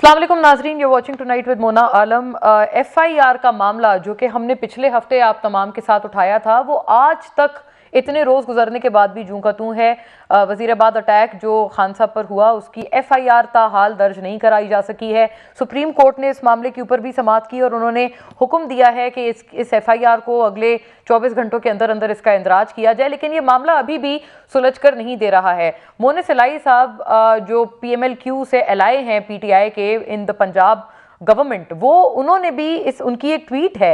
अस्सलाम वालेकुम नाजरीन, you watching tonight with Mona Alam. FIR का मामला जो कि हमने पिछले हफ्ते आप तमाम के साथ उठाया था, वो आज तक इतने रोज़ गुजरने के बाद भी जूं का तूं है। वजीराबाद अटैक जो खान साहब पर हुआ उसकी FIR ताहाल दर्ज नहीं कराई जा सकी है। सुप्रीम कोर्ट ने इस मामले के ऊपर भी समाअत की और उन्होंने हुक्म दिया है कि इस FIR को अगले 24 घंटों के अंदर अंदर इसका इंदराज किया जाए, लेकिन ये मामला अभी भी सुलझ कर नहीं दे रहा है। मोनिस इलाही साहब जो PMLQ से एलाए हैं PTI के इन द पंजाब गवर्नमेंट, वो उन्होंने भी उनकी एक ट्वीट है,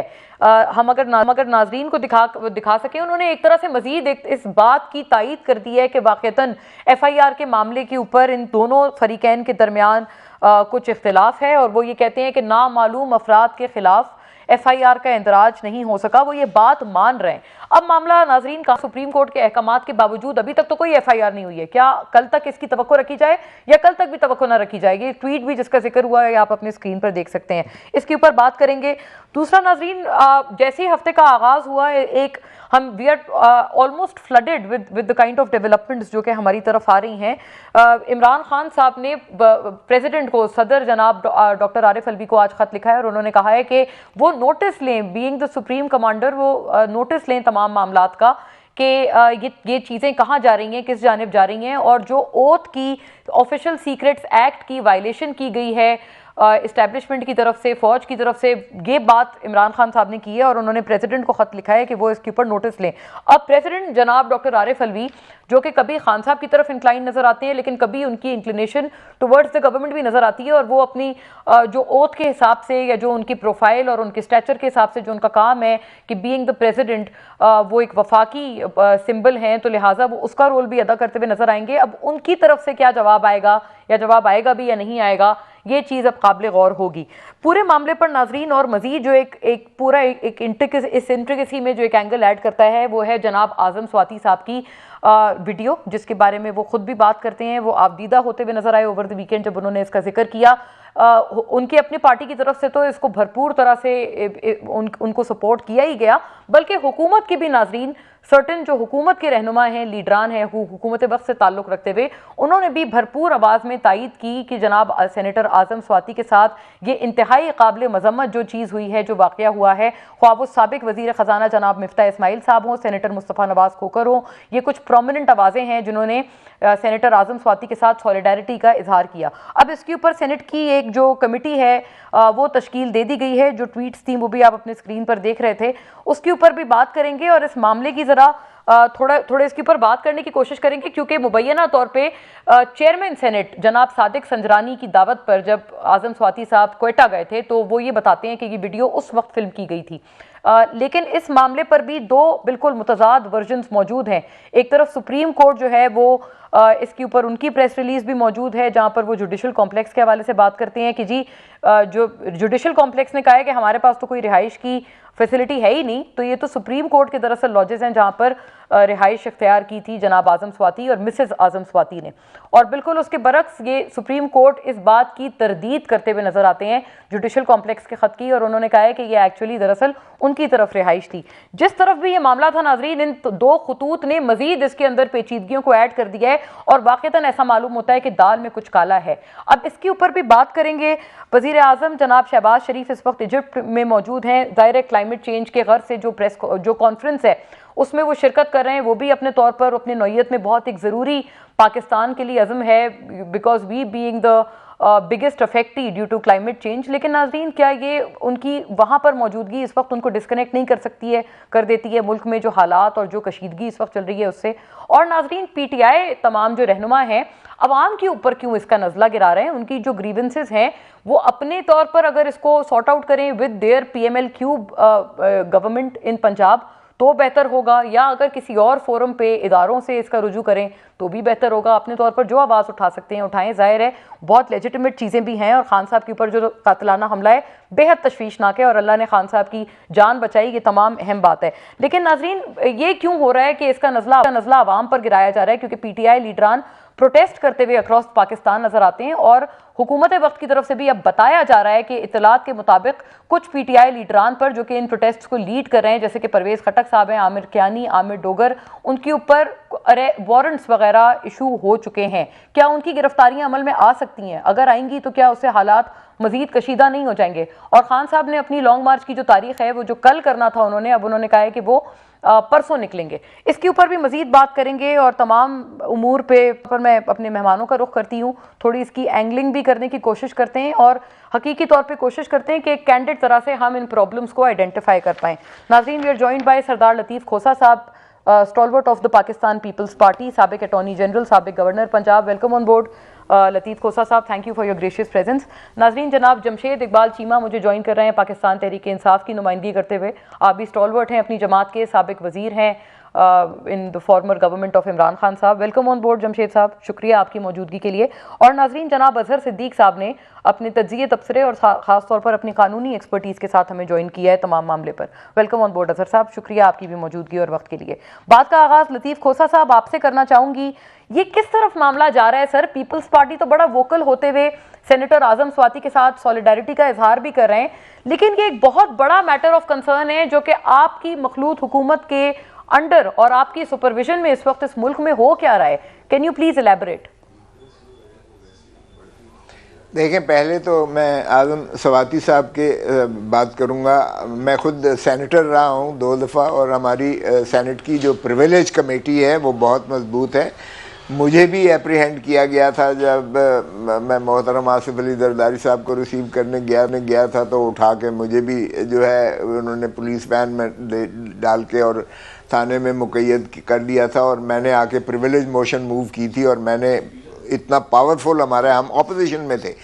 हम अगर नाजरीन को दिखा सकें, उन्होंने एक तरह से मजीद इस बात की तायीद कर दी है कि वाक़तन FIR के मामले के ऊपर इन दोनों फरीकैन के दरमियान कुछ इख्तिलाफ है और वो ये कहते हैं कि नामालूम अफराद के खिलाफ FIR का इंदराज नहीं हो सका, वो ये बात मान रहे हैं। अब मामला नाजरीन का सुप्रीम कोर्ट के अहकामात के बावजूद अभी तक तो कोई FIR नहीं हुई है। क्या कल तक इसकी तवक्को रखी जाए या कल तक भी तवक्को ना रखी जाएगी? ट्वीट भी जिसका जिक्र हुआ है आप अपने स्क्रीन पर देख सकते हैं, इसके ऊपर बात करेंगे। दूसरा नाजरीन, जैसे ही हफ्ते का आगाज हुआ एक we are almost flooded with the kind of developments जो कि हमारी तरफ आ रही हैं। इमरान खान साहब ने प्रेसिडेंट को, सदर जनाब डॉक्टर आरिफ अलवी को आज खत लिखा है और उन्होंने कहा है कि वो नोटिस लें, बीइंग द सुप्रीम कमांडर, वो नोटिस लें तमाम मामलात का कि ये चीज़ें कहाँ जा रही हैं, किस जानिब जा रही हैं, और जो ओथ की ऑफिशियल सीक्रेट्स एक्ट की वायलेशन की गई है इस्टेब्लिशमेंट की तरफ से, फौज की तरफ से, ये बात इमरान खान साहब ने की है और उन्होंने प्रेसिडेंट को खत लिखा है कि वो इसके ऊपर नोटिस लें। अब प्रेसिडेंट जनाब डॉक्टर आरिफ अलवी जो कि कभी खान साहब की तरफ इंक्लाइन नजर आते हैं लेकिन कभी उनकी इंक्लिनेशन टुवर्ड्स द गवर्नमेंट भी नजर आती है, और वो अपनी जो ओथ के हिसाब से या जो उनकी प्रोफाइल और उनके स्टैचर के हिसाब से जो उनका काम है कि बीइंग द प्रेसिडेंट वो एक वफाकी सिंबल हैं, तो लिहाजा वो उसका रोल भी अदा करते हुए नजर आएंगे। अब उनकी तरफ से क्या जवाब आएगा या जवाब आएगा भी या नहीं आएगा, ये चीज़ अब काबिल गौर होगी। पूरे मामले पर नाजरीन और मजीद जो एक पूरा इस इंट्रिकेसी में जो एक एंगल ऐड करता है वो है जनाब आजम स्वाति साहब की वीडियो, जिसके बारे में वो खुद भी बात करते हैं। वो आबदीदा होते हुए नजर आए ओवर द वीकेंड जब उन्होंने इसका जिक्र किया। उनके अपनी पार्टी की तरफ से तो इसको भरपूर तरह से उनको सपोर्ट किया ही गया, बल्कि हुकूमत की भी नाजरीन सर्टन जो हुकूमत के रहनुमा हैं, लीडरान हैं, हुकूमत वक्त से ताल्लुक़ रखते हुए, उन्होंने भी भरपूर आवाज़ में तायीद की कि जनाब सेनेटर आजम स्वाति के साथ ये इंतहाई काबिल मजम्मत जो चीज़ हुई है, जो वाक़या हुआ है, ख्वाह वो साबिक वज़ीर ख़जाना जनाब मिफ्ता इस्माइल साहब हों, सेनेटर मुस्तफ़ा नवाज़ खोकर हों, ये कुछ प्रोमिनेंट आवाज़ें हैं जिन्होंने सेनेटर आजम स्वाति के साथ सॉलिडारिटी का इजहार किया। अब इसके ऊपर सेनेट की एक जो कमेटी है वो तश्कील दे दी गई है। जो ट्वीट्स थी वो भी आप अपने स्क्रीन पर देख रहे थे, उसके ऊपर भी बात करेंगे और इस मामले की ज़रा थोड़ा इसके ऊपर बात करने की कोशिश करेंगे, क्योंकि मुबैना तौर पे चेयरमैन सेनेट जनाब सादिक संजरानी की दावत पर जब आजम स्वाति साहब क्वेटा गए थे तो वो ये बताते हैं कि ये वीडियो उस वक्त फिल्म की गई थी। लेकिन इस मामले पर भी दो बिल्कुल मुतजाद वर्जन्स मौजूद हैं। एक तरफ सुप्रीम कोर्ट जो है वो इसके ऊपर उनकी प्रेस रिलीज भी मौजूद है जहां पर वो जुडिशल कॉम्प्लेक्स के हवाले से बात करते हैं कि जी जो जुडिशल कॉम्प्लेक्स ने कहा है कि हमारे पास तो कोई रिहाइश की फैसिलिटी है ही नहीं, तो ये तो सुप्रीम कोर्ट के दरअसल लॉजेस हैं जहां पर रिहाइश इख्तियार की थी जनाब आजम स्वाति और मिसेस आजम स्वाति ने। और बिल्कुल उसके बरक्स ये सुप्रीम कोर्ट इस बात की तरदीद करते हुए नजर आते हैं जुडिशल कॉम्प्लेक्स के खत की, और उन्होंने कहा है कि ये एक्चुअली दरअसल उनकी तरफ रिहाइश थी। जिस तरफ भी ये मामला था नाजरीन, इन दो खतूत ने मजीद इसके अंदर पेचीदगियों को ऐड कर दिया है और वाक़तन ऐसा मालूम होता है कि दाल में कुछ काला है। अब इसके ऊपर भी बात करेंगे। वज़ीर आज़म जनाब शहबाज शरीफ इस वक्त इजिप्ट में मौजूद हैं। ज़ाहिर है क्लाइमेट चेंज के गर्ज से जो कॉन्फ्रेंस है उसमें वो शिरकत कर रहे हैं। वो भी अपने तौर पर अपनी नौयत में बहुत एक ज़रूरी पाकिस्तान के लिए अज़म है, because we being the biggest affectee due to climate change. लेकिन नाजरीन, क्या ये उनकी वहाँ पर मौजूदगी इस वक्त उनको डिस्कनेक्ट नहीं कर देती है मुल्क में जो हालात और जो कशीदगी इस वक्त चल रही है उससे? और नाजरीन, PTI तमाम जो रहनुमा हैं अवाम के ऊपर क्यों इसका नज़ला गिरा रहे हैं? उनकी जो ग्रीवेंसेस हैं वो अपने तौर पर अगर इसको सॉर्ट आउट करें with their PMLQ government in Punjab तो बेहतर होगा, या अगर किसी और फोरम पे इदारों से इसका रुजू करें तो भी बेहतर होगा। अपने तौर पर जो आवाज़ उठा सकते हैं उठाएं। ज़ाहिर है बहुत लेजिटिमेट चीज़ें भी हैं और खान साहब के ऊपर जो कातिलाना हमला है बेहद तशवीशनाक है और अल्लाह ने खान साहब की जान बचाई, ये तमाम अहम बात है। लेकिन नाजरीन, ये क्यों हो रहा है कि इसका नज़ला आवाम पर गिराया जा रहा है? क्योंकि PTI लीडरान प्रोटेस्ट करते हुए अक्रॉस पाकिस्तान नजर आते हैं और हुकूमत वक्त की तरफ से भी अब बताया जा रहा है कि इतलात के मुताबिक कुछ PTI लीडरान पर जो कि इन प्रोटेस्ट को लीड कर रहे हैं, जैसे कि परवेज़ खटक साहब हैं, आमिर कियानी, आमिर डोगर, उनके ऊपर वारंट्स वगैरह इशू हो चुके हैं। क्या उनकी गिरफ्तारियां अमल में आ सकती हैं? अगर आएंगी तो क्या उससे हालात मजीद कशीदा नहीं हो जाएंगे। और खान साहब ने अपनी लॉन्ग मार्च की जो तारीख है वो जो कल करना था उन्होंने, अब उन्होंने कहा है कि वो परसों निकलेंगे। इसके ऊपर भी मजीद बात करेंगे और तमाम उमूर पर मैं अपने मेहमानों का रुख करती हूँ, थोड़ी इसकी एंगलिंग भी करने की कोशिश करते हैं और हकीकी तौर पे कोशिश करते हैं कि एक कैंडिड तरह से हम इन प्रॉब्लम्स को आइडेंटिफाई कर पाएँ। नाज़रीन, we are joined by Sardar Latif Khosa sahab, stalwart of the Pakistan Peoples Party, साबिक अटॉर्नी जनरल, साबिक governor Punjab. Welcome on board Latif Khosa sahab, thank you for your gracious presence. नाजरीन, जनाब जमशेद इकबाल चीमा मुझे ज्वाइन कर रहे हैं पाकिस्तान तहरीक इंसाफ की नुमाइंदगी करते हुए। आप भी स्टॉलवर्ट हैं अपनी जमात के, साबिक वजीर हैं in the former government of Imran Khan sahab. Welcome on board Jamshed साहब, शुक्रिया आपकी मौजूदगी के लिए। और नाजरीन, जनाब अजहर सिद्दीक साहब ने अपने तज्जिए तबसरे और ख़ास तौर पर अपनी कानूनी एक्सपर्टीज़ के साथ हमें ज्वाइन किया है तमाम मामले पर। वेलकम ऑन बोर्ड अजहर साहब, शुक्रिया आपकी भी मौजूदगी और वक्त के लिए। बात का आगाज़ लतीफ़ खोसा साहब आपसे करना चाहूँगी, ये किस तरफ मामला जा रहा है सर? पीपल्स पार्टी तो बड़ा वोकल होते हुए सेनेटर आजम स्वाति के साथ सॉलिडारिटी का इजहार भी कर रहे हैं, लेकिन ये एक बहुत बड़ा मैटर ऑफ कंसर्न है जो कि आपकी मखलूत हुकूमत के अंडर और आपकी सुपरविजन में इस वक्त इस मुल्क में हो क्या रहा है? Can you please elaborate? देखें, पहले तो मैं आजम स्वाति साहब के बात करूंगा। मैं खुद सेनेटर रहा हूं 2 दफ़ा और हमारी सेनेट की जो प्रिविलेज कमेटी है वो बहुत मजबूत है। मुझे भी एप्रीहेंड किया गया था जब मैं मोहतरम आसिफ अली जरदारी साहब को रिसीव करने गया था, तो उठा के मुझे भी जो है उन्होंने पुलिस वैन में डाल के और थाने में मुक़य्यद कर दिया था और मैंने आके प्रिविलेज मोशन मूव की थी। और मैंने इतना पावरफुल, हम ऑपोजिशन में थे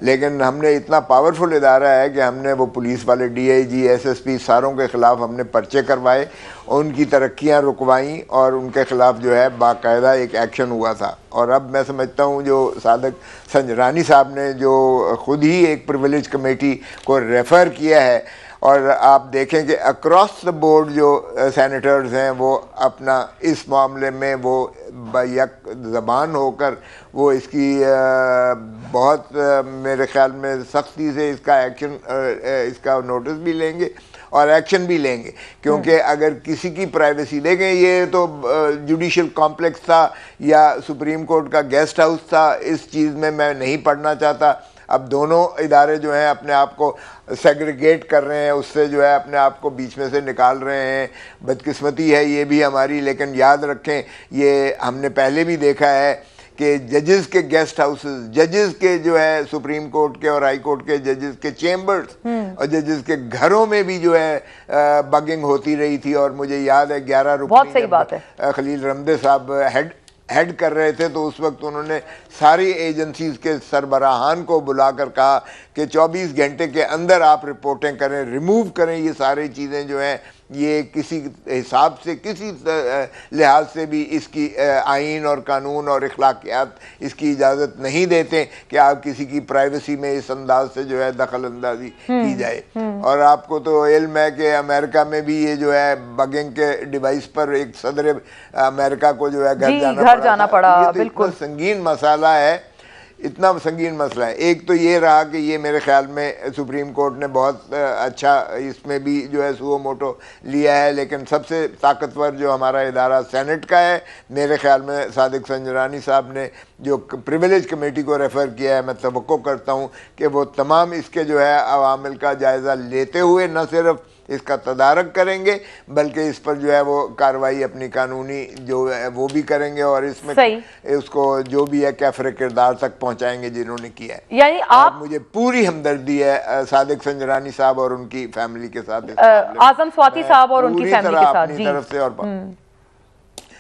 लेकिन हमने इतना पावरफुल इदारा है कि हमने वो पुलिस वाले DIG SSP सारों के ख़िलाफ़ हमने पर्चे करवाए, उनकी तरक्कियां रुकवाईं और उनके ख़िलाफ़ जो है बाकायदा एक एक्शन हुआ था। और अब मैं समझता हूँ जो सादिक संजरानी साहब ने जो ख़ुद ही एक प्रिविलेज कमेटी को रेफ़र किया है, और आप देखें कि अक्रॉस द बोर्ड जो सेनेटर्स हैं वो अपना इस मामले में वो बैक ज़बान होकर वो इसकी बहुत मेरे ख्याल में सख्ती से इसका एक्शन, इसका नोटिस भी लेंगे और एक्शन भी लेंगे। क्योंकि अगर किसी की प्राइवेसी, देखें ये तो जुडिशल कॉम्प्लेक्स था या सुप्रीम कोर्ट का गेस्ट हाउस था, इस चीज़ में मैं नहीं पढ़ना चाहता। अब दोनों इदारे जो हैं अपने आप को सेग्रीगेट कर रहे हैं, उससे जो है अपने आप को बीच में से निकाल रहे हैं। बदकिस्मती है ये भी हमारी, लेकिन याद रखें ये हमने पहले भी देखा है कि जजेस के गेस्ट हाउसेस, जजेस के जो है सुप्रीम कोर्ट के और हाई कोर्ट के जजेस के चेम्बर्स और जजेस के घरों में भी जो है बगिंग होती रही थी। और मुझे याद है 11 बहुत सही बात है, खलील रमदे साहब हेड कर रहे थे, तो उस वक्त उन्होंने सारी एजेंसीज के सरबराहान को बुलाकर कहा कि 24 घंटे के अंदर आप रिपोर्टें करें, रिमूव करें ये सारी चीज़ें जो हैं, ये किसी हिसाब से किसी लिहाज से भी इसकी आइन और कानून और अखलाकियात इसकी इजाज़त नहीं देते कि आप किसी की प्राइवेसी में इस अंदाज से जो है दखल अंदाजी की जाए। और आपको तो इल्म है कि अमेरिका में भी ये जो है बगिंग के डिवाइस पर एक सदर अमेरिका को जो है घर जाना पड़ा। तो बिल्कुल संगीन मसाला है, इतना संगीन मसला है। एक तो ये रहा कि ये मेरे ख्याल में सुप्रीम कोर्ट ने बहुत अच्छा इसमें भी जो है सुओ मोटो लिया है, लेकिन सबसे ताकतवर जो हमारा इदारा सेनेट का है, मेरे ख्याल में सादिक संजरानी साहब ने जो प्रिविलेज कमेटी को रेफ़र किया है, मैं तवक्को करता हूँ कि वो तमाम इसके जो है अवामिल का जायज़ा लेते हुए न सिर्फ इसका तदारक करेंगे बल्कि इस पर जो है वो कार्रवाई अपनी कानूनी जो है वो भी करेंगे और इसमें उसको जो भी है कैफरे किरदार तक पहुंचाएंगे जिन्होंने किया है। यानी आप, मुझे पूरी हमदर्दी है सादिक संजरानी साहब और उनकी फैमिली के साथ, आजम स्वाति साहब और उनकी फैमिली के साथ अपनी तरफ से और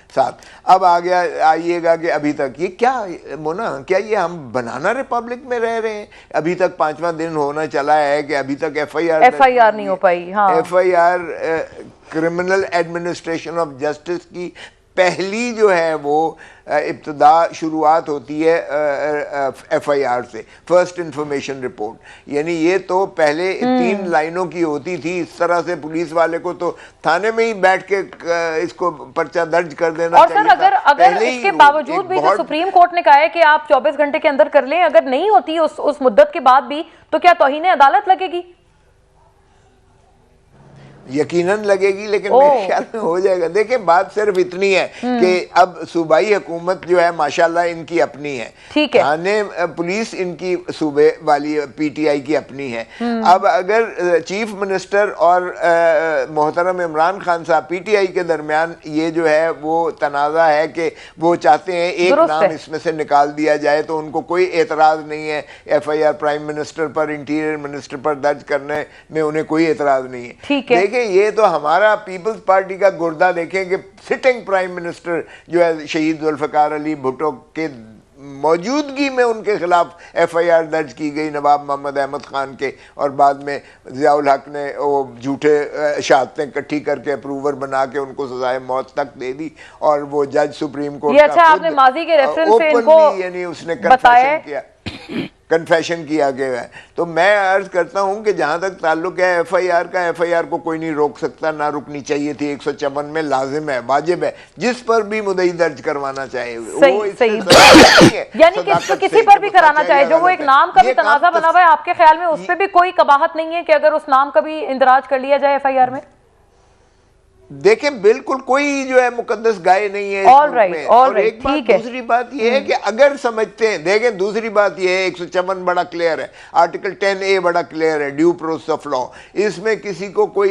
साथ। अब आइएगा कि अभी तक ये क्या मोना, क्या ये हम बनाना रिपब्लिक में रह रहे हैं? अभी तक 5वां दिन होना चला है कि अभी तक FIR नहीं हो पाई। हाँ। FIR criminal administration of justice की पहली जो है वो इब्तदा शुरुआत होती है FIR से, फर्स्ट इंफॉर्मेशन रिपोर्ट। यानी ये तो पहले 3 लाइनों की होती थी, इस तरह से पुलिस वाले को तो थाने में ही बैठ के इसको पर्चा दर्ज कर देना और सर अगर इसके बावजूद भी जो सुप्रीम कोर्ट ने कहा है कि आप 24 घंटे के अंदर कर लें, अगर नहीं होती उस मुद्दत के बाद भी, तो क्या तौहीन अदालत लगेगी? यकीनन लगेगी, लेकिन मेरे ख्याल में हो जाएगा। देखिए बात सिर्फ इतनी है कि अब सूबाई हुकूमत जो है माशाल्लाह इनकी अपनी है, ठीक है, थाने पुलिस इनकी सूबे वाली पीटीआई की अपनी है। अब अगर चीफ मिनिस्टर और मोहतरम इमरान खान साहब पीटीआई के दरमियान ये जो है वो तनाज़ा है कि वो चाहते हैं एक नाम इसमें से निकाल दिया जाए, तो उनको कोई एतराज़ नहीं है एफआईआर प्राइम मिनिस्टर पर, इंटीरियर मिनिस्टर पर दर्ज करने में उन्हें कोई एतराज़ नहीं है। देखिए ये तो हमारा पीपल्स पार्टी का गुर्दा देखें कि सिटिंग प्राइम मिनिस्टर जो है शहीद जुल्फ़िकार अली भुट्टो के मौजूदगी में उनके खिलाफ एफआईआर दर्ज की गई नवाब मोहम्मद अहमद खान के, और बाद में ज़ियाउल हक ने वो झूठे शहादतें इकट्ठी करके अप्रूवर बना के उनको सजाए मौत तक दे दी, और वो जज सुप्रीम कोर्ट अच्छा आपने माजी के रेफरेंस से इनको यानी उसने कन्फेशन किया गया है। तो मैं अर्ज करता हूं कि जहां तक ताल्लुक है एफआईआर का, एफआईआर को कोई नहीं रोक सकता, ना रुकनी चाहिए थी, 154 में लाजिम है, वाजिब है, जिस पर भी मुद्दई दर्ज करवाना चाहे वो यानी किसी पर भी कराना चाहे, जो वो एक नाम का भी तनाजा बना हुआ है, आपके ख्याल में उस पर भी कोई कबाहत नहीं है कि अगर उस नाम का भी इंदराज कर लिया जाए एफआईआर में? देखें बिल्कुल कोई जो है मुकद्दस गाय नहीं है। और एक बात दूसरी बात यह है कि अगर समझते हैं, देखें दूसरी बात यह है 154 बड़ा क्लियर है, आर्टिकल 10A बड़ा क्लियर है, ड्यू प्रोसेस ऑफ लॉ, इसमें किसी को कोई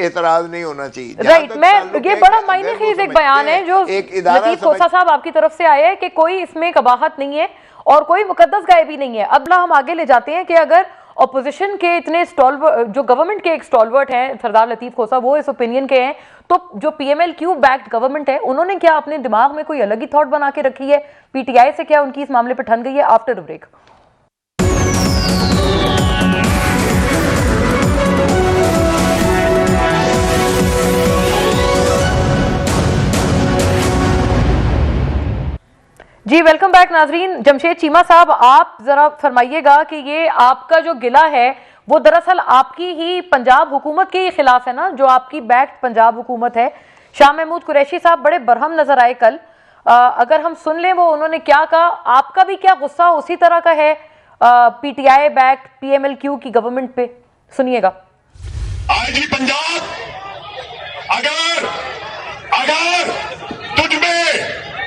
एतराज नहीं होना चाहिए। राइट, मैं ये बड़ा मायने खेज एक बयान है जो लतीफ खोसा साहब आपकी तरफ से आया है कि कोई इसमें कबाहत नहीं है और कोई मुकद्दस गाय भी नहीं है। अब हम आगे ले जाते हैं कि अगर ऑपोजिशन के इतने स्टॉलवर्ट, जो गवर्नमेंट के एक स्टॉलवर्ट हैं सरदार लतीफ खोसा, वो इस ओपिनियन के हैं, तो जो पीएमएलक्यू बैक्ड गवर्नमेंट है उन्होंने क्या अपने दिमाग में कोई अलग ही थॉट बना के रखी है? पीटीआई से क्या उनकी इस मामले पर ठन गई है? After break. जी वेलकम बैक नाजरीन। जमशेद चीमा साहब, आप जरा फरमाइएगा कि ये आपका जो गिला है वो दरअसल आपकी ही पंजाब हुकूमत के खिलाफ है ना, जो आपकी बैक्ड पंजाब हुकूमत है। शाह महमूद कुरैशी साहब बड़े बरहम नजर आए कल, अगर हम सुन लें वो उन्होंने क्या कहा, आपका भी क्या गुस्सा उसी तरह का है पीटीआई बैक्ड पीएमएलक्यू की गवर्नमेंट पे? सुनिएगा। आईजी पंजाब, अगर तुझ में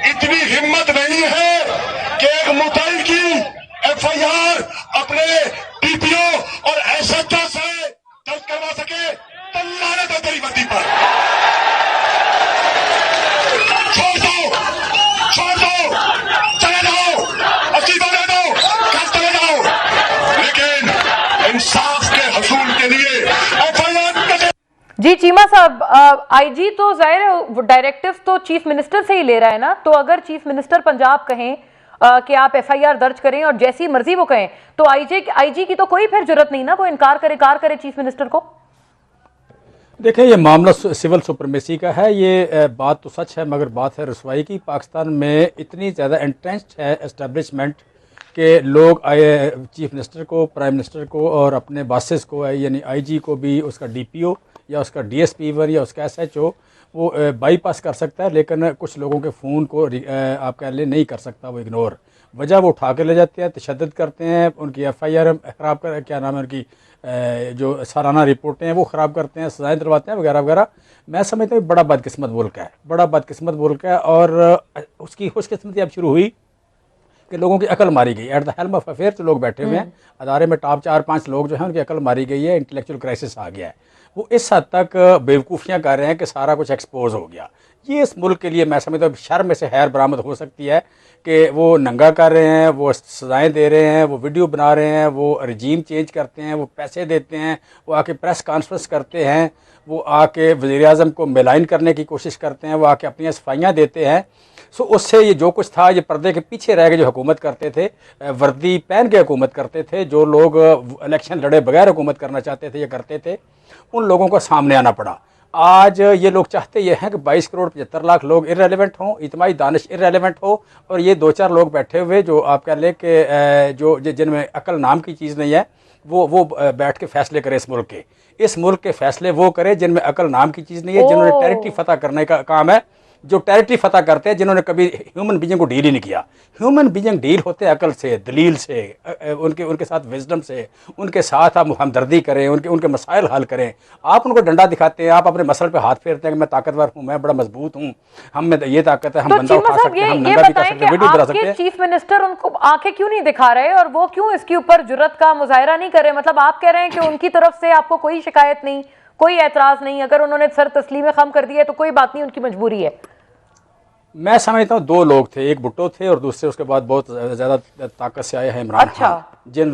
इतनी हिम्मत नहीं है कि एक मुतल की एफआईआर अपने डीपीओ और एसएचओ से दर्ज करवा सके, तो लानत है तेरी वर्दी पर। छोड़ दो, चले जाओ, अस्तीफा दे दो, घर चले जाओ, लेकिन इंसाफ के हसूल के लिए एफआईआर। जी चीमा साहब, आईजी तो जाहिर है डायरेक्टिव्स तो चीफ मिनिस्टर से ही ले रहा है ना, तो अगर चीफ मिनिस्टर पंजाब कहें कि आप एफआईआर दर्ज करें और जैसी मर्जी वो कहें, तो आईजी की तो कोई फिर जरूरत नहीं ना, वो इनकार करे चीफ मिनिस्टर को। देखें ये मामला सिविल सुप्रीमेसी का है, ये बात तो सच है, मगर बात है रसवाई की। पाकिस्तान में इतनी ज़्यादा एंट्रेंच्ड है एस्टेब्लिशमेंट कि लोग चीफ मिनिस्टर को, प्राइम मिनिस्टर को और अपने बॉसेस को, यानी आईजी को भी, उसका डीपीओ या उसका डीएसपी या उसका एसएचओ वो बाईपास कर सकता है, लेकिन कुछ लोगों के फ़ोन को आप कह लें नहीं कर सकता वो इग्नोर। वजह वो उठा के ले जाते हैं, तशद्दुद करते हैं, उनकी एफआईआर ख़राब कर, क्या नाम है उनकी जो सालाना रिपोर्टें हैं वो ख़राब करते हैं, सजाएँ दिलवाते हैं वगैरह वगैरह। मैं समझता हूँ बड़ा बदकिस्मत मुल्क है, बड़ा बदकिस्मत मुल्क है। और उसकी खुशकिस्मती अब शुरू हुई कि लोगों की अकल मारी गई। At the helm of affair जो लोग बैठे हुए हैं अदारे में, टॉप 4-5 लोग जो हैं उनकी अकल मारी गई है, इंटेलेक्चुअल क्राइसिस आ गया है। वो इस हद तक बेवकूफ़ियाँ कर रहे हैं कि सारा कुछ एक्सपोज हो गया। ये इस मुल्क के लिए मैं समझता हूँ शर्म में से हैर बरामद हो सकती है कि वो नंगा कर रहे हैं, वो सजाएं दे रहे हैं, वो वीडियो बना रहे हैं, वो रजीम चेंज करते हैं, वो पैसे देते हैं, वो आके प्रेस कॉन्फ्रेंस करते हैं, वो आके वज़ीर-ए-आज़म को मिलाइन करने की कोशिश करते हैं, वो आके अपनी सफाइयाँ देते हैं। सो उससे ये जो कुछ था, ये पर्दे के पीछे रह के जो हुकूमत करते थे, वर्दी पहन के हुकूमत करते थे, जो लोग इलेक्शन लड़े बगैर हुकूमत करना चाहते थे, ये करते थे, उन लोगों को सामने आना पड़ा। आज ये लोग चाहते ये हैं कि 22 करोड़ 75 लाख लोग इररेलेवेंट हों, इज्तिमाई दानिश इररेलेवेंट हो, और ये 2-4 लोग बैठे हुए जो आप कह लें कि जो जिनमें अकल नाम की चीज़ नहीं है, वो बैठ के फैसले करें इस मुल्क के फैसले वो करे जिनमें अकल नाम की चीज़ नहीं है, जिन्होंने टेरिटरी फतह करने का काम है। जो टेरिटरी फतह करते हैं, जिन्होंने कभी ह्यूमन बीइंग को डील ही नहीं किया। ह्यूमन बीइंग डील होते हैं अकल से, दलील से, उनके साथ विजडम से, उनके साथ आप हमदर्दी करें, उनके मसाइल हल करें। आप उनको डंडा दिखाते हैं, आप अपने मसल पे हाथ फेरते हैं कि मैं ताकतवर हूँ, मैं बड़ा मजबूत हूँ, हम में ये ताकत है, हम तो बंदा चीमा उठा साहब सकते हैं, हम ये नंगा भी कर बताएं सकते हैं, वीडियो कि बना सकते आपके हैं। चीफ मिनिस्टर उनको आंखें क्यों नहीं दिखा रहे और वो क्यों इसके ऊपर जुर्रत का मुजाहिरा नहीं कर रहे? मतलब आप कह रहे हैं कि उनकी तरफ से आपको कोई शिकायत नहीं, कोई एतराज नहीं, अगर उन्होंने सर तस्लीम खम कर दिया तो कोई बात नहीं, उनकी मजबूरी है। मैं समझता हूँ दो लोग थे, एक भुट्टो थे और दूसरे उसके बाद बहुत ज़्यादा ताकत से आए हैं इमरान अच्छा, खान। जिन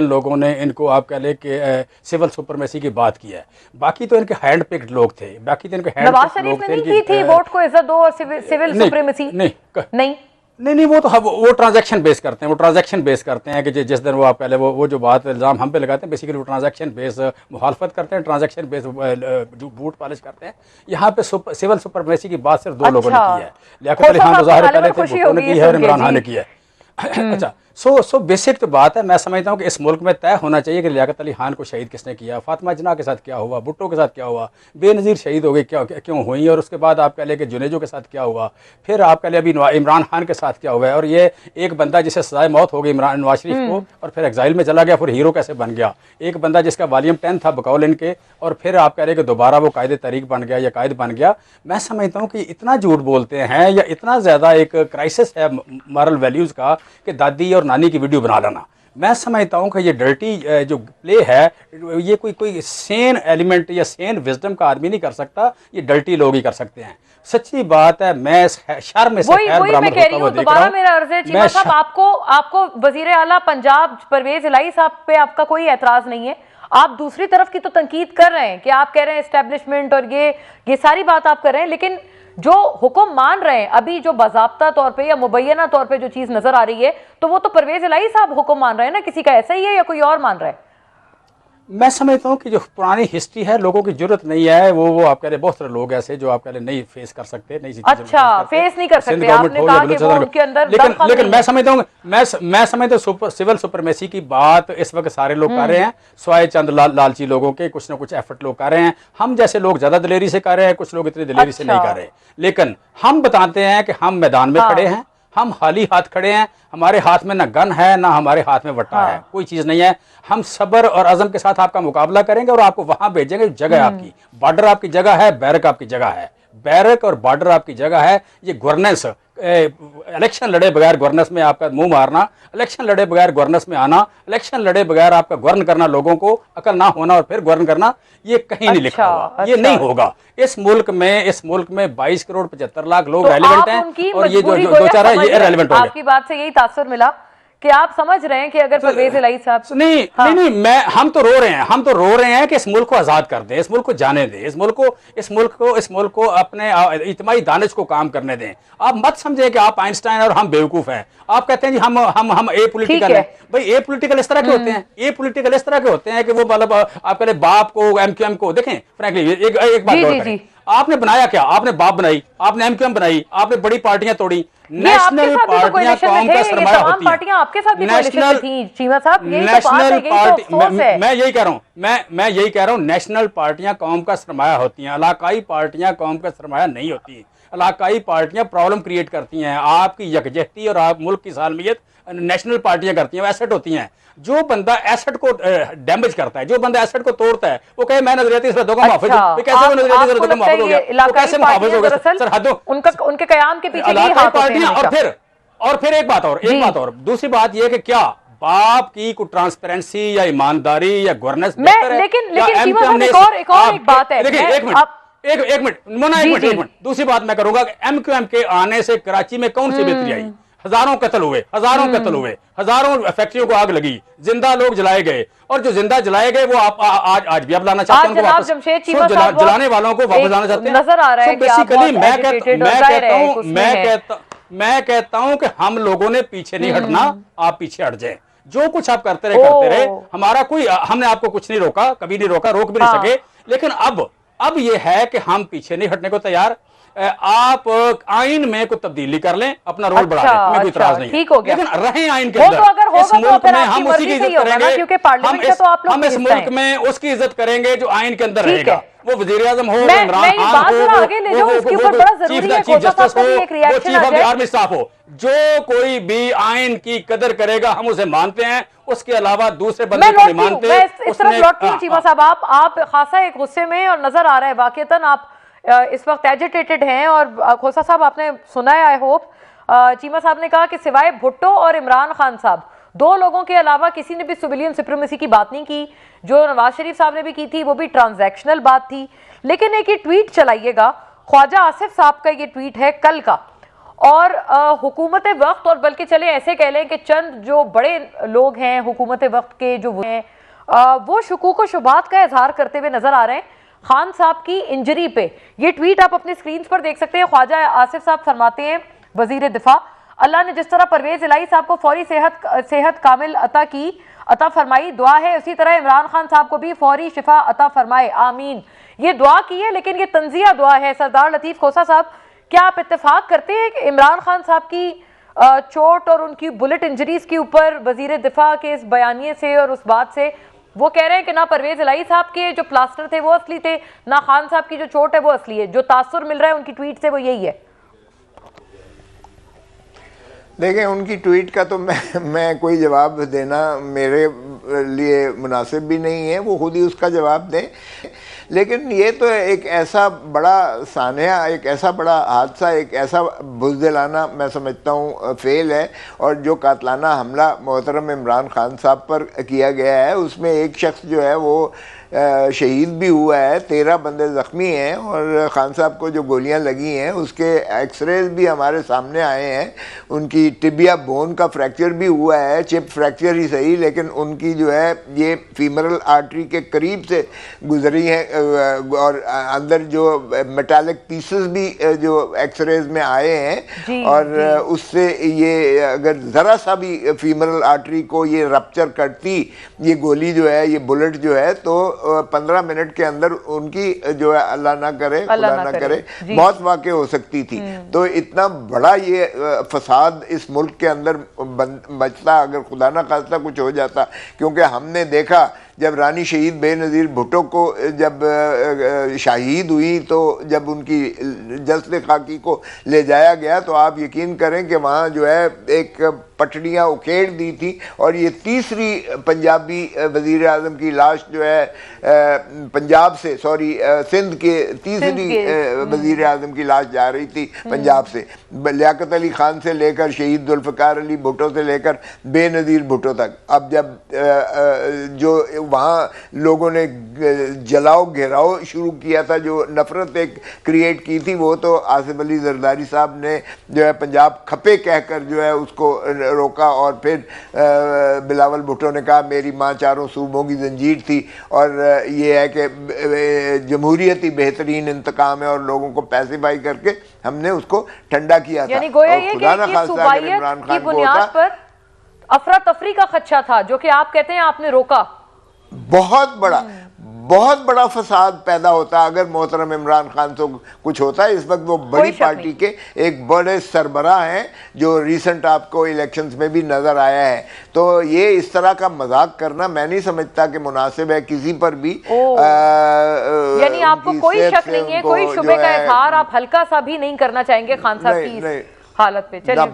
लोगों ने इनको आप कह ले कि सिविल सुपरमेसी की बात की है, बाकी तो इनके हैंड पिक्ड लोग थे, बाकी तो इनके हैंड नवाज शरीफ ने नहीं की थी वोट को इज्जत दो और सिविल सुप्रीमेसी नहीं वो तो वो ट्रांजैक्शन बेस करते हैं, वो ट्रांजैक्शन बेस करते हैं कि जिस दिन वो आप पहले वो जो बात इल्ज़ाम हम पे लगाते हैं, बेसिकली वो ट्रांजैक्शन बेस मुखालफत करते हैं, ट्रांजैक्शन बेस बूट पॉलिश करते हैं। यहाँ पे सिविल सुपरमेसी की बात सिर्फ दो लोगों ने की है, लियाकत अली खान मुज़ाहिर पहले थे, भुट्टो ने की है और इमरान खान ने की है। अच्छा, सो बेसिक तो बात है, मैं समझता हूँ कि इस मुल्क में तय होना चाहिए कि लियाकत अली खान को शहीद किसने किया, फातिमा जिन्ना के साथ क्या हुआ, भुट्टो के साथ क्या हुआ, बेनज़ीर शहीद हो गए क्यों हुई, और उसके बाद आप कह लें कि जुनेजो के साथ क्या हुआ, फिर आप कह लें अभी इमरान खान के साथ क्या हुआ है। और ये एक बंदा जिसे सजाए मौत हो गई नवाज शरीफ को और फिर एग्जाइल में चला गया, फिर हीरो कैसे बन गया। एक बंदा जिसका वॉल्यूम 10 था बकौल इनके, और फिर आप कह लें कि दोबारा वो कायदे तहरीक बन गया या कायद बन गया। मैं समझता हूँ कि इतना झूठ बोलते हैं या इतना ज़्यादा एक क्राइसिस है मॉरल वैल्यूज़ का कि दादी और नानी की वीडियो बना लेना। मैं समझता हूं कि ये डर्टी जो प्ले है, ये कोई सेन एलिमेंट या सेन विजडम का आदमी नहीं कर सकता, ये डर्टी लोग ही कर सकते हैं। सच्ची बात है, मैं शर्म से खैर बरामद होता हुआ देख रहा हूं। मेरा अर्ज है चीमा साहब, आपको वजीर आला पंजाब परवेज इलाही साहब पे आपका कोई एतराज नहीं है, आप दूसरी तरफ की तो तनकीद कर रहे हैं कि आप कह रहे हैं एस्टेब्लिशमेंट और ये सारी बात आप कर रहे हैं, लेकिन जो हुक्म मान रहे हैं अभी, जो बाज़ाब्ता तौर पे या मुबैना तौर पे जो चीज नजर आ रही है, तो वो तो परवेज इलाही साहब हुक्म मान रहे हैं ना, किसी का ऐसा ही है या कोई और मान रहा है? मैं समझता हूँ कि जो पुरानी हिस्ट्री है, लोगों की जरूरत नहीं है, वो आप कह रहे बहुत सारे लोग ऐसे जो आप कह रहे नहीं फेस कर सकते, नहीं अच्छा फेस नहीं कर सकते, आपने कहा कि वो उनके अंदर लेकिन मैं समझता हूँ मैं समझता हूँ सिविल सुपरमेसी की बात इस वक्त सारे लोग कर रहे हैं, स्वाय चंद लालची लोगों के कुछ ना कुछ एफर्ट लोग कर रहे हैं। हम जैसे लोग ज्यादा दिलेरी से कर रहे हैं, कुछ लोग इतनी दिलेरी से नहीं कर रहे, लेकिन हम बताते हैं कि हम मैदान में खड़े हैं, हम खाली हाथ खड़े हैं, हमारे हाथ में ना गन है ना हमारे हाथ में वट्टा है, कोई चीज नहीं है। हम सब्र और अज़म के साथ आपका मुकाबला करेंगे और आपको वहां भेजेंगे, जगह आपकी, बॉर्डर आपकी जगह है, बैरक आपकी जगह है, बैरक और बॉर्डर आपकी जगह है। ये गवर्नेंस, इलेक्शन लड़े बगैर गवर्नेंस में आपका मुंह मारना, इलेक्शन लड़े बगैर गवर्नेंस में आना, इलेक्शन लड़े बगैर आपका गवर्न करना, लोगों को अकल ना होना और फिर गवर्न करना, ये कहीं नहीं लिखा हुआ, ये नहीं होगा। इस मुल्क में 22 करोड़ 75 लाख लोग रेलिवेंट हैं और ये जो दो चार है ये इररिलेवेंट हो गए। आपकी बात से यही तासुर मिला कि आप समझ रहे हैं कि अगर परवेज इलाही साहब नहीं, हम तो रो रहे हैं कि इस मुल्क को आजाद कर दें, इस मुल्क को जाने दें, इस मुल्क को अपने इज्तिमाई दानिश को काम करने दें। आप मत समझे कि आप आइंस्टाइन और हम बेवकूफ हैं। आप कहते हैं जी हम ए पॉलिटिकल है, भाई ए पॉलिटिकल इस तरह के होते हैं, ए पॉलिटिकल इस तरह के होते हैं कि वो मतलब आप कहते बाप को एमक्यूएम को देखें, फ्रैंकली एक बात गौर करें, आपने बनाया क्या? आपने बाप बनाई, आपने एमक्यूएम बनाई, आपने बड़ी पार्टियां तोड़ी। नेशनल पार्टियां कौम का सरमाया होती हैं। आपके साथ भी नेशनल थी चीमा साहब, नेशनल पार्टी, मैं यही कह रहा हूं, मैं यही कह रहा हूं, नेशनल पार्टियां कौम का सरमाया होती हैं, इलाकाई पार्टियां कौम का सरमाया नहीं होती। इलाकाई पार्टियां प्रॉब्लम क्रिएट करती हैं, आपकी यकजहती और आप मुल्क की सालमियत नेशनल पार्टियां करती हैं, एसेट होती हैं। जो बंदा एसेट को डैमेज करता है, जो बंदा एसेट को तोड़ता है, वो कहे मैं नजरियाती सरहदों का मुहाफिज हूं। कैसे वो नजरियाती सरहदों का मुहाफिज हो गया? वो कैसे मुहाफिज हो गया? सरहदों उनके कयाम के पीछे यही हाथ होते हैं। और फिर एक बात और दूसरी बात यह कि क्या बाप की कोई ट्रांसपेरेंसी या ईमानदारी या गवर्नेंस बेहतर है? लेकिन एक और बात है, देखिए एक मिनट दूसरी बात मैं करूंगा कि एमक्यूएम के आने से कराची में कौन सी बेहतरी आई? हजारों कत्ल हुए, हजारों फैक्ट्रियों को आग लगी, जिंदा लोग जलाए गए, और जो जिंदा जलाए गए वो आप आज भी आप लाना चाहते हैं, जलाने वालों को वापस लाना चाहते हैं। नजर आ रहा है बेसिकली मैं कहता हूं कि हम लोगों ने पीछे नहीं हटना, आप पीछे हट जाए। जो कुछ आप करते रहे, हमारा कोई, हमने आपको कुछ नहीं रोका, कभी नहीं रोका, रोक भी नहीं सके, लेकिन अब यह है कि हम पीछे नहीं हटने को तैयार। आप आइन में कोई तब्दीली कर लें, अपना रोल बढ़ा लें, मैं कोई इतराज नहीं है। ठीक हो गया। लेकिन रहें आइन के वो अंदर। तो अगर होगा इस तो मुल्क फिर में आपकी हम उसी मर्जी की से ही इज्जत होगा ना, करेंगे, क्योंकि पार्लियामेंट का तो आप लोग हम इस हिस्सा मुल्क हैं। में उसकी इज्जत करेंगे जो आइन के अंदर ठीक रहेगा। है। वो वजीर आजम हो, मैं इमरान ये खान बात हो, जरा आगे ले जाऊं, इसके ऊपर बड़ा जरूरी है चीफ खोसा साहब जस्टिस का हो, भी एक वो रिएक्शन चीफ आ ऑफ द जाए। आर्मी स्टाफ हो, जो कोई भी आइन की कदर करेगा हम उसे मानते हैं, उसके अलावा दूसरे बंदे मैं को नहीं लौटती हूं, मानते। मैं इस तरफ उसने- लौटती हूं। चीमा साहब, आप खासा एक गुस्से में और नजर आ रहा है वाकईतन आप इस वक्त एजिटेटेड हैं। और खोसा साहब आपने सुना है, आई होप चीमा साहब ने कहा कि सिवाय भुट्टो और इमरान खान साहब, दो लोगों के अलावा किसी ने भी सिविलियन सुप्रीमेसी की बात नहीं की। जो नवाज शरीफ साहब ने भी की थी वो भी ट्रांजैक्शनल बात थी। लेकिन एक ये ट्वीट चलाइएगा, ख्वाजा आसिफ साहब का ये ट्वीट है कल का, और हुकूमत वक्त, और बल्कि चले ऐसे कह लें कि चंद जो बड़े लोग हैं हुकूमत वक्त के जो वो हैं, वो शुकूक व शुबात का इजहार करते हुए नजर आ रहे हैं खान साहब की इंजरी पे। ये ट्वीट आप अपनी स्क्रीन पर देख सकते हैं। ख्वाजा आसिफ साहब फरमाते हैं, वजीर दिफा, अल्लाह ने जिस तरह परवेज इलाही साहब को फौरी सेहत कामिल अता फरमाई, दुआ है उसी तरह इमरान खान साहब को भी फौरी शिफा अता फरमाए, आमीन। ये दुआ की है, लेकिन ये तंजिया दुआ है। सरदार लतीफ खोसा साहब, क्या आप इत्तेफाक करते हैं कि इमरान खान साहब की चोट और उनकी बुलेट इंजरीज के ऊपर वजीर दिफा के इस बयानिए से और उस बात से वो कह रहे हैं कि ना परवेज इलाही साहब के जो प्लास्टर थे वो असली थे, ना खान साहब की जो चोट है वो असली है, जो तासुर मिल रहा है उनकी ट्वीट से वो यही है? देखें, उनकी ट्वीट का तो मैं कोई जवाब देना मेरे लिए मुनासिब भी नहीं है, वो खुद ही उसका जवाब दें। लेकिन ये तो एक ऐसा बड़ा सानिया, एक ऐसा बड़ा हादसा, एक ऐसा बुज़दिलाना मैं समझता हूँ फेल है। और जो कातलाना हमला मोहतरम इमरान खान साहब पर किया गया है, उसमें एक शख्स जो है वो शहीद भी हुआ है, 13 बंदे ज़ख्मी हैं, और ख़ान साहब को जो गोलियां लगी हैं उसके एक्सरेज भी हमारे सामने आए हैं। उनकी टिबिया बोन का फ्रैक्चर भी हुआ है, चिप फ्रैक्चर ही सही, लेकिन उनकी जो है ये फीमरल आर्टरी के करीब से गुजरी हैं, और अंदर जो मेटालिक पीसेस भी जो एक्सरेज में आए हैं, और उससे ये अगर ज़रा सा भी फीमरल आर्टरी को ये रप्चर करती ये गोली जो है, ये बुलेट जो है, तो 15 मिनट के अंदर उनकी जो है अल्लाह ना करे, खुदा ना करे, मौत वाक़ई हो सकती थी। तो इतना बड़ा ये फसाद इस मुल्क के अंदर बचता अगर खुदा ना खास्ता कुछ हो जाता। क्योंकि हमने देखा जब रानी शहीद बेनज़ीर भुट्टो को जब शहीद हुई, तो जब उनकी जस्द खाकी को ले जाया गया, तो आप यकीन करें कि वहाँ जो है एक पटड़ियाँ उखेड़ दी थी, और ये तीसरी पंजाबी वज़ीर आज़म की लाश जो है पंजाब से, सॉरी सिंध के तीसरी वज़ीर आज़म की लाश जा रही थी पंजाब से, लियाकत अली ख़ान से लेकर शहीद जुल्फ़िकार अली भुट्टो से लेकर बेनज़ीर भुट्टो तक। अब जब जो वहाँ लोगों ने जलाओ घेराव शुरू किया था, जो नफ़रत एक क्रिएट की थी, वो तो आसिफ अली जरदारी साहब ने जो है पंजाब खपे कहकर जो है उसको रोका। और फिर बिलावल भुट्टो ने कहा मेरी माँ चारों सूबों की जंजीर थी, और ये है कि जमहूरियत ही बेहतरीन इंतकाम है, और लोगों को पैसिफाई करके हमने उसको ठंडा किया था। यानी गोया ये कि सूबाइयत की बुनियाद पर अफरा तफरी का खदशा था, जो कि आप कहते हैं आपने रोका। बहुत बड़ा फसाद पैदा होता अगर मोहतरम इमरान खान से कुछ होता है। इस वक्त वो बड़ी पार्टी के एक बड़े सरबराह हैं, जो रिसेंट आपको इलेक्शंस में भी नज़र आया है। तो ये इस तरह का मजाक करना मैं नहीं समझता कि मुनासिब है किसी पर भी। यानी आपको कोई शक नहीं है, कोई शुबे का इजहार आप हल्का सा भी नहीं करना चाहेंगे खान साहब की हालत पे? चलिए,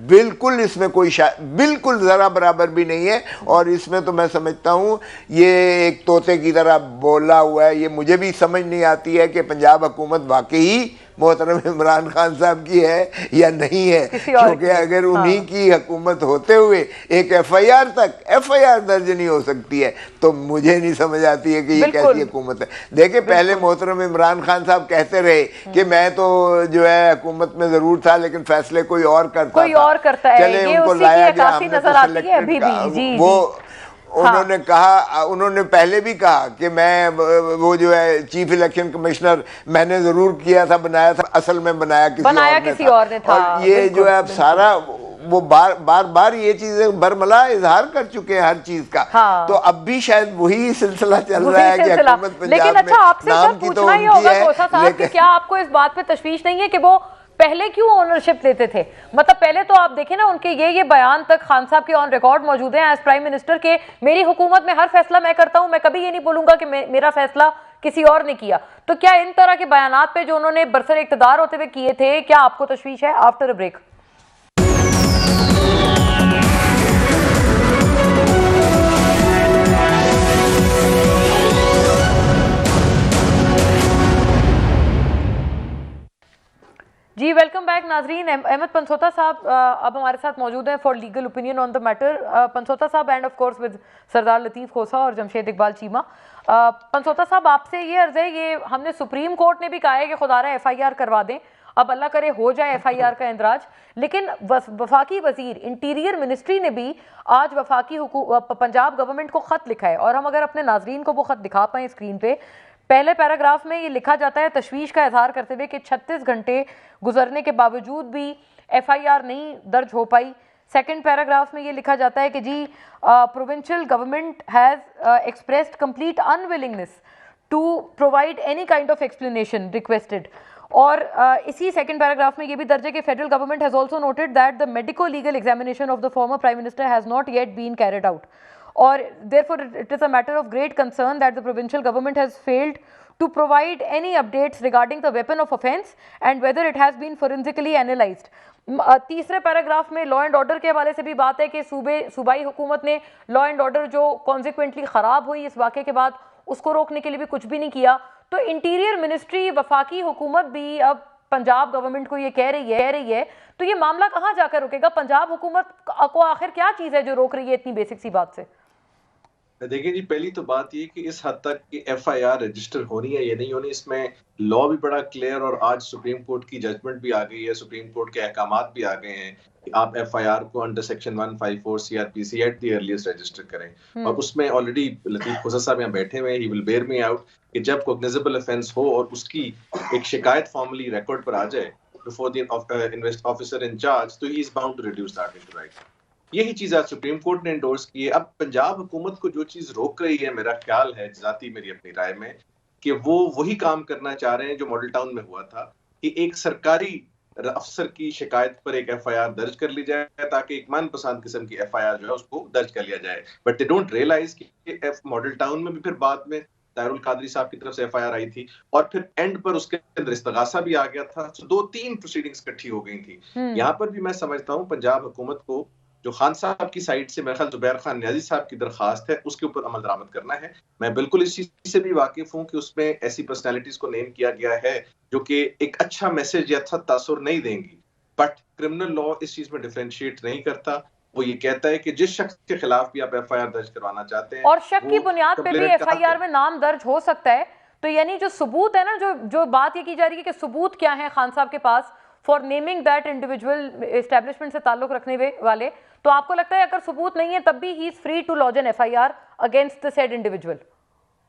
बिल्कुल इसमें कोई बिल्कुल ज़रा बराबर भी नहीं है। और इसमें तो मैं समझता हूँ ये एक तोते की तरह बोला हुआ है। ये मुझे भी समझ नहीं आती है कि पंजाब हुकूमत वाकई मोहतरम इमरान खान साहब की है या नहीं है, क्योंकि अगर उन्हीं की हुकूमत होते हुए एक एफआईआर दर्ज नहीं हो सकती है, तो मुझे नहीं समझ आती है कि ये कैसी हुकूमत है। देखिए, पहले मोहतरम इमरान खान साहब कहते रहे कि मैं तो जो है हुकूमत में जरूर था, लेकिन फैसले कोई और करता है। चले उनको लाया गया, हमने तो सिलेक्टेड उन्होंने कहा, उन्होंने पहले भी कहा कि मैं वो जो है चीफ इलेक्शन कमिश्नर मैंने जरूर किया था, बनाया था, असल में बनाया किसी और ने था। और ये जो है अब सारा वो बार बार ये चीजें बरमला इजहार कर चुके हैं हर चीज का। हाँ। तो अब भी शायद वही सिलसिला चल वही रहा है कि सिलसिला। हुकूमत पंजाब लेकिन अच्छा, में आपसे नाम सर की तो पूछना ही उनकी होगा है, खोसा साहब कि लेकिन क्या आपको इस बात पे तशवीश नहीं है कि वो पहले क्यों ओनरशिप लेते थे? मतलब पहले तो आप देखें ना, उनके ये बयान तक खान साहब के ऑन रिकॉर्ड मौजूद हैं एज प्राइम मिनिस्टर के, मेरी हुकूमत में हर फैसला मैं करता हूं, मैं कभी ये नहीं बोलूंगा कि मेरा फैसला किसी और ने किया। तो क्या इन तरह के बयानात पे जो उन्होंने बरसर इक़्तिदार होते हुए किए थे, क्या आपको तशवीश है? After a break. जी वेलकम बैक नाजरीन। अहमद पंसोता साहब अब हमारे साथ मौजूद हैं for legal opinion on the matter. Pansota sahab and of course with Sardar Latif Khosa और जमशेद इकबाल चीमा। पंसोता साहब, आपसे ये अर्ज़ है, ये हमने सुप्रीम कोर्ट ने भी कहा है कि खुदारा FIR करवा दें, अब अल्लाह करे हो जाए FIR का इंदराज, लेकिन वफाकी वजीर इंटीरियर मिनिस्ट्री ने भी आज वफाकी पंजाब गवर्नमेंट को ख़त लिखा है, और हम अगर अपने नाजरीन को वो ख़त दिखा पाएँ स्क्रीन पे, पहले पैराग्राफ में ये लिखा जाता है तशवीश का इजहार करते हुए कि 36 घंटे गुजरने के बावजूद भी FIR नहीं दर्ज हो पाई। सेकंड पैराग्राफ में ये लिखा जाता है कि जी provincial government has expressed complete unwillingness to provide any kind of explanation requested. और इसी सेकंड पैराग्राफ में ये भी दर्ज है कि federal government has also noted that the medico legal examination of the former prime minister has not yet been carried out, or therefore it is a matter of great concern that the provincial government has failed to provide any updates regarding the weapon of offence and whether it has been forensically analyzed। तीसरे paragraph में law and order के हवाले से भी बात है कि सूबाई हुकूमत ने लॉ एंड ऑर्डर जो कॉन्सिक्वेंटली ख़राब हुई इस वाक़े के बाद, उसको रोकने के लिए भी कुछ भी नहीं किया। तो इंटीरियर मिनिस्ट्री, वफाकी हुकूमत भी अब पंजाब गवर्नमेंट को ये कह रही है, तो ये मामला कहाँ जाकर रुकेगा? पंजाब हुकूमत को आखिर क्या चीज़ है जो रोक रही है इतनी बेसिक सी बात से? देखिए जी, पहली तो बात ये कि इस हद तक कि FIR रजिस्टर होनी है या नहीं होनी, इसमें लॉ भी बड़ा क्लियर, और आज सुप्रीम कोर्ट की जजमेंट भी आ गई है, सुप्रीम कोर्ट के अहकामात भी आ गए हैं कि आप FIR को under section 154 CRPC at the earliest register करें। और उसमें ऑलरेडी लतीफ खोसा साहब यहाँ बैठे हुए हैं, he will bear me out, कि जब कॉग्निजेबल ऑफेंस हो और उसकी एक शिकायत फॉर्मली रिकॉर्ड पर आ जाए before the officer in charge, तो he is bound to reduce that into write. यही चीज आज सुप्रीम कोर्ट ने एंडोर्स की है। अब पंजाब हुकूमत को जो चीज रोक रही है, मेरा ख्याल है, जाती मेरी अपनी राय में, कि वो वही काम करना चाह रहे हैं जो मॉडल टाउन में हुआ था, कि एक सरकारी अफसर की शिकायत पर एक FIR दर्ज कर ली जाए ताकि एक मनपसंद किस्म की FIR जो है उसको दर्ज कर लिया जाए। बट दे डोंट रियलाइज कि मॉडल टाउन में भी फिर बाद में तारुल कादरी साहब की तरफ से FIR आई थी, और फिर एंड पर उसके अंदर इस्तगासा भी आ गया था। तो 2-3 प्रोसीडिंग्स इकट्ठी हो गई थी। यहाँ पर भी मैं समझता हूँ पंजाब हुकूमत को जो खान साहब की साइड से मेरे ख्याल जुबैर खान नियाजी साहब की दरखास्त है उसके ऊपर अमल दरामद करना है। मैं बिल्कुल इस चीज से भी वाकिफ हूँ कि उसमें ऐसी पर्सनैलिटीज को नेम किया गया है जो कि एक अच्छा मैसेज या अच्छा तासुर नहीं देंगी, बट क्रिमिनल लॉ इस चीज में डिफरेंशिएट नहीं करता। वो ये कहता है कि जिस शख्स के खिलाफ भी आप FIR दर्ज करवाना चाहते हैं, और शक की बुनियाद पे भी FIR में नाम दर्ज हो सकता है, तो यानी जो सबूत है ना, जो बात ये की जा रही है कि सबूत क्या है खान साहब के पास for naming that individual establishment से ताल्लुक रखने वाले, तो आपको लगता है अगर सबूत नहीं है तब भी he is free to lodge an FIR against the said individual?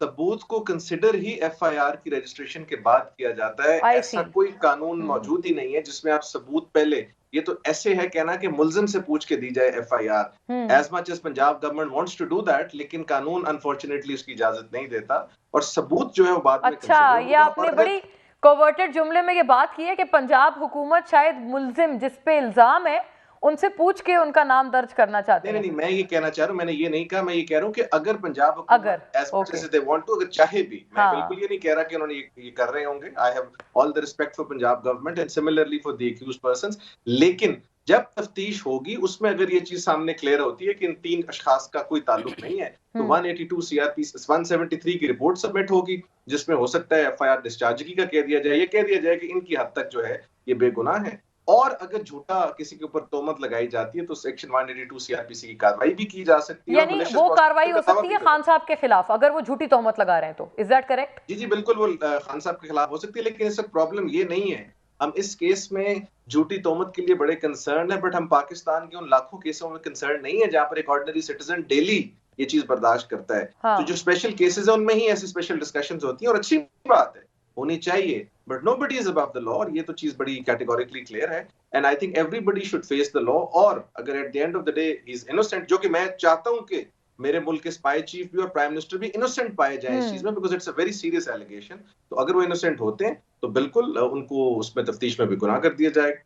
सबूत को कंसिडर ही FIR की रजिस्ट्रेशन के बाद किया जाता है। ऐसा कोई कानून मौजूद ही नहीं है जिसमें आप सबूत पहले, ये तो ऐसे है कहना कि मुल्जिम से पूछ के दी जाए FIR, as much as Punjab government wants to do that, लेकिन कानून अनफॉर्चुनेटली उसकी इजाजत नहीं देता, और सबूत जो है वो बाद में। अच्छा, ये आपने बड़ी कोवर्टेड जुमले में ये बात की है कि पंजाब हुकूमत शायद मुल्जिम जिस पे इल्जाम है उनसे पूछ के उनका नाम दर्ज करना चाहते हैं। नहीं, मैं ये कहना चाह रहा हूँ, मैंने ये नहीं कहा, मैं ये कह रहा हूँ कि अगर पंजाब हुकूमत अगर चाहे भी, मैं बिल्कुल ये नहीं कह रहा कि उन्होंने ये कर रहे होंगे। I have all the respect for Punjab government and similarly for the accused persons, लेकिन जब तफ्तीश होगी उसमें अगर ये चीज सामने क्लियर होती है कि इन 3 अशखास का कोई ताल्लुक नहीं है, तो 182 CRPC 173 की रिपोर्ट सबमिट होगी, जिसमें हो सकता है FIR डिस्चार्जगी का कह दिया जाए, ये कह दिया जाए कि इनकी हद तक जो है ये बेगुनाह है। और अगर झूठा किसी के ऊपर तोहमत लगाई जाती है तो सेक्शन 182 CRPC की कार्रवाई भी की जा सकती है, यानी वो कार्रवाई हो सकती है खान साहब के खिलाफ अगर वो झूठी तोहमत लगा रहे हैं तो। Is that correct? जी बिल्कुल, वो खान साहब के खिलाफ हो सकती है, लेकिन इसका प्रॉब्लम ये नहीं है। हम इस केस में झूठी तोहमत के लिए बड़े कंसर्न है, बट हम पाकिस्तान के उन लाखों केसों में कंसर्न नहीं है जहां पर एक ऑर्डिनरी सिटीजन डेली ये चीज बर्दाश्त करता है। तो जो स्पेशल केसेस है उनमें ही ऐसी स्पेशल डिस्कशंस होती हैं, और अच्छी बात है होनी चाहिए, but nobody is above the law, और ये तो चीज बड़ी कैटेगोरिकली क्लियर है। And I think everybody should face the law, और अगर at the end of the day he is innocent, जो कि मैं चाहता हूं कि मेरे मुल्क के स्पाई चीफ भी और प्राइम मिनिस्टर भी इनोसेंट पाए जाएं इस चीज में, because it's a very serious allegation. तो अगर वो इनोसेंट होते हैं तो बिल्कुल उनको उसमें तफ्तीश में भी गुनाह कर दिया जाएगा।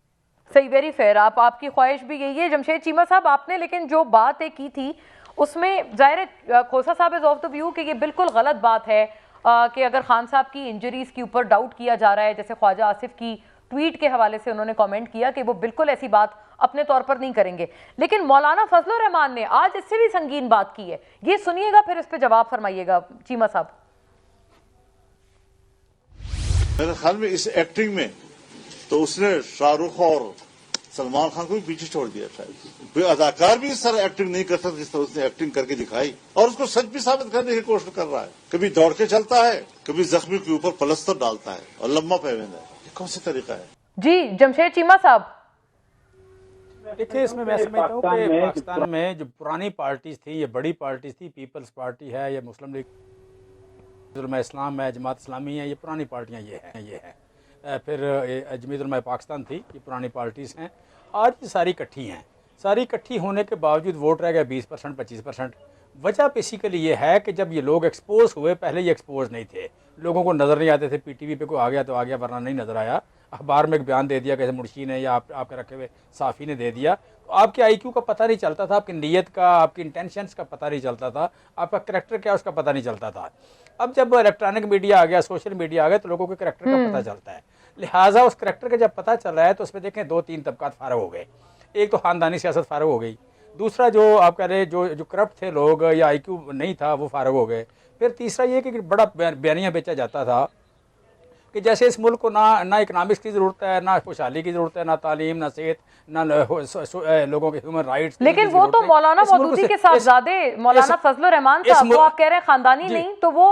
सही, वेरी फेयर। आपकी ख्वाहिश भी यही है जमशेद चीमा साहब। आपने लेकिन जो बात की थी उसमें ज़ाहिर है खोसा साहब इज ऑफ द व्यू कि ये बिल्कुल गलत बात है कि अगर खान साहब की इंजरीज के ऊपर डाउट किया जा रहा है, जैसे ख्वाजा आसिफ की ट्वीट के हवाले से उन्होंने कमेंट किया कि वो बिल्कुल ऐसी बात अपने तौर पर नहीं करेंगे, लेकिन मौलाना फजलुर रहमान ने आज इससे भी संगीन बात की है। ये सुनिएगा, फिर इस पर जवाब फरमाइएगा चीमा साहब। मेरे ख्याल में इस एक्टिंग में तो उसने शाहरुख और सलमान खान को भी पीछे छोड़ दिया। शायद कोई अदाकार भी इस तरह एक्टिंग नहीं कर सकता जिस तरह उसने एक्टिंग करके दिखाई, और उसको सच भी साबित करने की कोशिश कर रहा है। कभी दौड़ के चलता है, कभी जख्मी के ऊपर पलस्तर डालता है और लम्बा पेवेंद है। ये कौन सा तरीका है? जी जमशेद चीमा साहब, देखिए, इसमें मैं समझता हूँ कि पाकिस्तान में जो पुरानी पार्टीज थी, ये बड़ी पार्टीज थी, पीपल्स पार्टी है या मुस्लिम लीग इस्लाम है, जमात इस्लामी है, ये पुरानी पार्टियाँ ये हैं। फिर जमीयत उलमा पाकिस्तान थी, ये पुरानी पार्टीज़ हैं। आज ये सारी इकट्ठी हैं। सारी इकट्ठी होने के बावजूद वोट रह गया 20% 25%। वजह बेसिकली ये है कि जब ये लोग एक्सपोज हुए, पहले ये एक्सपोज नहीं थे, लोगों को नज़र नहीं आते थे। पीटीवी पे कोई आ गया तो आ गया, वरना नहीं नज़र आया। अखबार में एक बयान दे दिया कैसे मुर्शी ने या आपके रखे हुए साफ़ी ने दे दिया, तो आपके IQ का पता नहीं चलता था, आपकी नीयत का, आपकी इंटेंशंस का पता नहीं चलता था, आपका करैक्टर क्या उसका पता नहीं चलता था। अब जब इलेक्ट्रॉनिक मीडिया आ गया, सोशल मीडिया आ गया, तो लोगों के करैक्टर का पता चलता है। लिहाजा उस करैक्टर का जब पता चल रहा है तो उसमें देखें 2-3 तबकात फारग हो गए। एक तो ख़ानदानी सियासत फारग हो गई, दूसरा जो आप कह रहे जो करप्ट थे लोग या IQ नहीं था वो फारग हो गए। फिर तीसरा ये कि बड़ा बयानिया बेचा जाता था कि जैसे इस मुल्क को ना इकनॉमिक्स की ज़रूरत है, ना खुशहाली की ज़रूरत है, ना तालीम, ना सेहत, ना लोगों के ह्यूमन राइट्स। लेकिन वो तो मौलाना मौदूदी के साहबजादे मौलाना फजलुर रहमान साहब, वो आप कह रहे हैं खानदानी नहीं, तो वो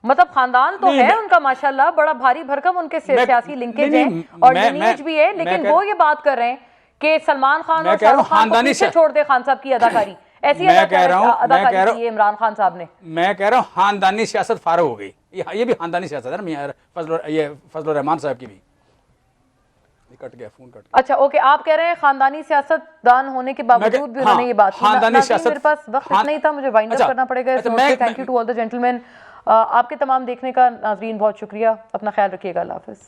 मतलब खानदान तो है उनका माशाल्लाह, बड़ा भारी भरकम उनके सियासी लिंकेज है और लिनीज भी है, लेकिन वो ये बात कर रहे हैं कि सलमान खान और शाहरुख खान को पीछे छोड़ दे खान साहब की अदाकारी। ऐसी अदाकारी की इमरान खान साहब ने। मैं कह रहा हूँ खानदानी सियासत फारग हो गई। ये भी खानदानी सियासत है ना, फजलुर रहमान साहब की भी। कट गया, फोन कट गया। अच्छा, ओके, आप कह रहे हैं खानदानी सियासतदान होने के बावजूद भी उन्होंने ये बात की। मेरे पास वक्त नहीं था, मुझे वाइंड अप करना पड़ेगा। Thank you to all the gentleman. आपके तमाम देखने का नाजरीन बहुत शुक्रिया। अपना ख्याल रखिएगा। अल्लाह हाफिज़।